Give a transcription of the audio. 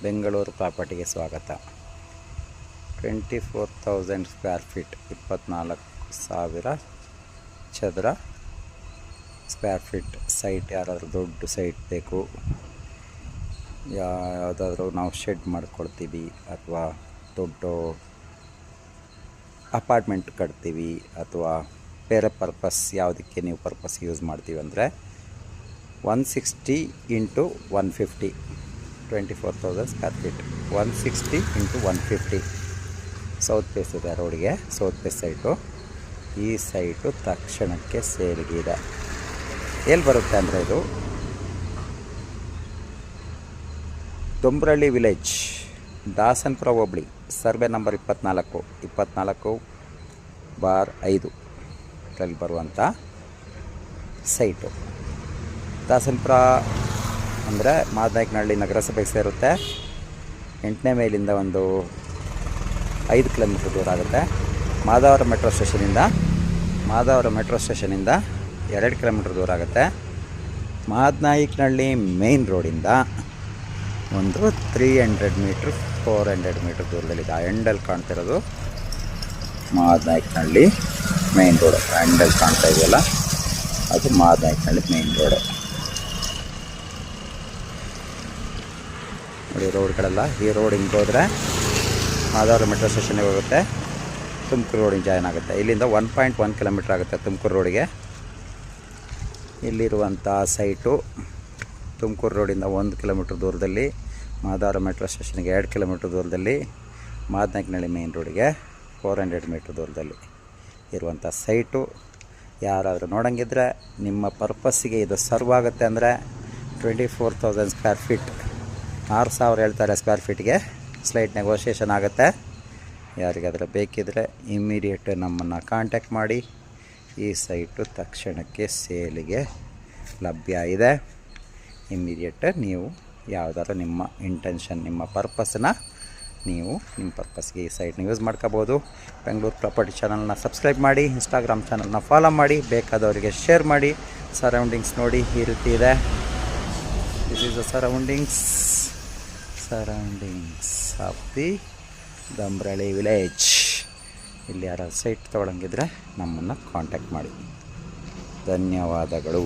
ಬೆಂಗಳೂರು ಪ್ರಾಪರ್ಟಿಗೆ ಸ್ವಾಗತ. 24,000 square feet, 24,000 ಚದರ square feet site. ಯಾರಾದರೂ ದೊಡ್ಡ ಸೈಟ್ ಬೇಕು, ಯಾವುದಾದ್ರೂ ನಾವು ಶೆಡ್ ಮಾಡ್ಕೊಳ್ತೀವಿ ಅಥವಾ ದೊಡ್ಡ ಅಪಾರ್ಟ್ಮೆಂಟ್ ಕಟ್ತೀವಿ ಅಥವಾ ಬೇರೆ ಪರ್ಪಸ್ ಯಾವುದಕ್ಕೆ ನೀವು ಪರ್ಪಸ್ ಯೂಸ್ ಮಾಡ್ತೀವಿ ಅಂದರೆ 160 × 150, 24,000 ಸ್ಕ್ವೇರ್ ಫೀಟ್, 160 × 150 ಸೌತ್ ಫೇಸ್ ಇದೆ ರೋಡಿಗೆ, ಸೌತ್ ಫೇಸ್ ಸೈಟು. ಈ ಸೈಟು ತಕ್ಷಣಕ್ಕೆ ಸೇಲ್ಗಿದೆ. ಎಲ್ಲಿ ಬರುತ್ತೆ ಅಂದರೆ ಇದು ದೊಂಬ್ರಳ್ಳಿ ವಿಲೇಜ್, ದಾಸನಪುರ ಹೋಬಳಿ, ಸರ್ವೆ ನಂಬರ್ 24/5 ರಲ್ಲಿ ಬರುವಂಥ ಸೈಟು. ದಾಸನಪುರ ಅಂದರೆ ಮಾದನಾಯಕನಹಳ್ಳಿ ನಗರಸಭೆಗೆ ಸೇರುತ್ತೆ. 8ನೇ ಮೈಲಿಂದ ಒಂದು 5 ಕಿಲೋಮೀಟ್ರ್ ದೂರ ಆಗುತ್ತೆ. ಮಾದಾವರ ಮೆಟ್ರೋ ಸ್ಟೇಷನಿಂದ 2 ಕಿಲೋಮೀಟ್ರ್ ದೂರ ಆಗುತ್ತೆ. ಮಾದನಾಯಕನಹಳ್ಳಿ ಮೇನ್ ರೋಡಿಂದ ಒಂದು 300 ಮೀಟ್ರ್ 400 ಮೀಟ್ರ್ ದೂರದಲ್ಲಿದೆ. ಆ ಎಂಡಲ್ಲಿ ಕಾಣ್ತಿರೋದು ಮಾದನಾಯಕನಹಳ್ಳಿ ಮೇನ್ ರೋಡು. ಎಂಡಲ್ಲಿ ಕಾಣ್ತಾ ಇದೆಯಲ್ಲ, ಅದು ಮಾದನಾಯಕನಹಳ್ಳಿ ಮೇನ್ ರೋಡು. ನೋಡಿ ರೋಡ್ಗಳೆಲ್ಲ, ಈ ರೋಡ್ ಹಿಂಗೆ ಹೋದರೆ ಮಾದಾವರ ಮೆಟ್ರೋ ಸ್ಟೇಷನ್ಗೆ ಹೋಗುತ್ತೆ, ತುಮಕೂರು ರೋಡಿಗೆ ಜಾಯ್ನ್ ಆಗುತ್ತೆ. ಇಲ್ಲಿಂದ 1.1 ಕಿಲೋಮೀಟ್ರ್ ಆಗುತ್ತೆ ತುಮಕೂರು ರೋಡಿಗೆ. ಇಲ್ಲಿರುವಂಥ ಸೈಟು ತುಮಕೂರು ರೋಡಿಂದ 1 ಕಿಲೋಮೀಟ್ರ್ ದೂರದಲ್ಲಿ, ಮಾದಾವರ ಮೆಟ್ರೋ ಸ್ಟೇಷನ್ಗೆ 2 ಕಿಲೋಮೀಟ್ರ್ ದೂರದಲ್ಲಿ, ಮಾದನಾಯಕನಹಳ್ಳಿ ಮೇನ್ ರೋಡಿಗೆ 400 ಮೀಟ್ರ್ ದೂರದಲ್ಲಿ ಇರುವಂಥ ಸೈಟು. ಯಾರಾದರೂ ನೋಡೋಂಗಿದ್ರೆ ನಿಮ್ಮ ಪರ್ಪಸ್ಸಿಗೆ ಇದು ಸರ್ವ್ ಆಗುತ್ತೆ ಅಂದರೆ 24,000 ಸ್ಕ್ವೇರ್ ಫೀಟ್, 6,000 ಹೇಳ್ತಾರೆ ಸ್ಕ್ವೇರ್ ಫೀಟ್ಗೆ. ಸ್ಲೈಟ್ ನೆಗೋಷಿಯೇಷನ್ ಆಗುತ್ತೆ. ಯಾರಿಗಾದರೂ ಬೇಕಿದ್ದರೆ ಇಮ್ಮಿಡಿಯೇಟ್ ನಮ್ಮನ್ನು ಕಾಂಟ್ಯಾಕ್ಟ್ ಮಾಡಿ. ಈ ಸೈಟು ತಕ್ಷಣಕ್ಕೆ ಸೇಲಿಗೆ ಲಭ್ಯ ಇದೆ. ಇಮ್ಮಿಡಿಯೇಟ್ ನೀವು ಯಾವುದಾದ್ರು ನಿಮ್ಮ ಇಂಟೆನ್ಷನ್, ನಿಮ್ಮ ಪರ್ಪಸ್ನ ನೀವು ನಿಮ್ಮ ಪರ್ಪಸ್ಗೆ ಈ ಸೈಟ್ನ ಯೂಸ್ ಮಾಡ್ಕೋಬೋದು. ಬೆಂಗಳೂರು ಪ್ರಾಪರ್ಟಿ ಚಾನಲ್ನ ಸಬ್ಸ್ಕ್ರೈಬ್ ಮಾಡಿ, ಇನ್ಸ್ಟಾಗ್ರಾಮ್ ಚಾನಲ್ನ ಫಾಲೋ ಮಾಡಿ, ಬೇಕಾದವರಿಗೆ ಶೇರ್ ಮಾಡಿ. ಸರೌಂಡಿಂಗ್ಸ್ ನೋಡಿ, ಈ ರೀತಿ ಇದೆ. This is the surroundings of the Dombralli village. ಇಲ್ಲಿ ಯಾರು ಸೈಟ್ ತೊಗೊಳಂಗಿದ್ರೆ ನಮ್ಮನ್ನು ಕಾಂಟ್ಯಾಕ್ಟ್ ಮಾಡಿ. ಧನ್ಯವಾದಗಳು.